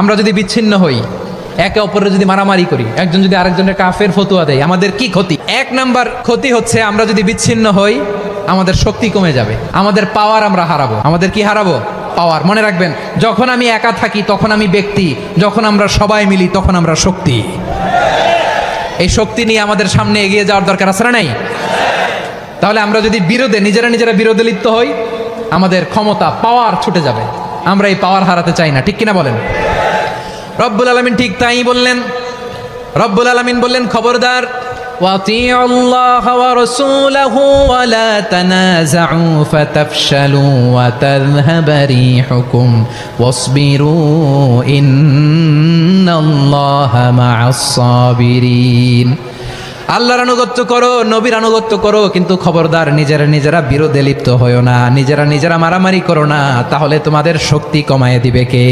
আমরা যদি বিচ্ছিন্ন হই, একে অপরের যদি মারামারি করি, একজন যদি আরেকজনের কাফের ফতোয়া দেয়, আমাদের কি ক্ষতি? এক নাম্বার ক্ষতি হচ্ছে আমরা যদি বিচ্ছিন্ন হই, আমাদের শক্তি কমে যাবে, আমাদের পাওয়ার আমরা হারাবো। আমাদের কি হারাবো? পাওয়ার। মনে রাখবেন, যখন আমি একা থাকি তখন আমি ব্যক্তি, যখন আমরা সবাই মিলি তখন আমরা শক্তি। এই শক্তি নিয়ে আমাদের সামনে এগিয়ে যাওয়ার দরকার আছে না নাই? তাহলে আমরা যদি নিজেরা বিরোধে লিপ্ত হই, আমাদের ক্ষমতা, পাওয়ার ছুটে যাবে। আমরা এই পাওয়ার হারাতে চাই না, ঠিক কিনা বলেন? রব্বুল আলামিন ঠিক তাই বললেন। রব্বুল আলামিন বললেন, খবরদার, ওয়াতিউ আল্লাহ ওয়া রাসূলাহু ওয়া লা তানাযাউ ফাতাফশালু ওয়া তাযহাবা রিহুকুম ওয়াসবিরু ইন্নাল্লাহা মা'আস সাবিরিন। আল্লাহর আনুগত্য করো, নবীর আনুগত্য করো, কিন্তু খবরদার নিজেরা বিরোধে লিপ্ত হয়ো না, নিজেরা মারামারি করো না, তাহলে তোমাদের শক্তি কমায় দিবে কে?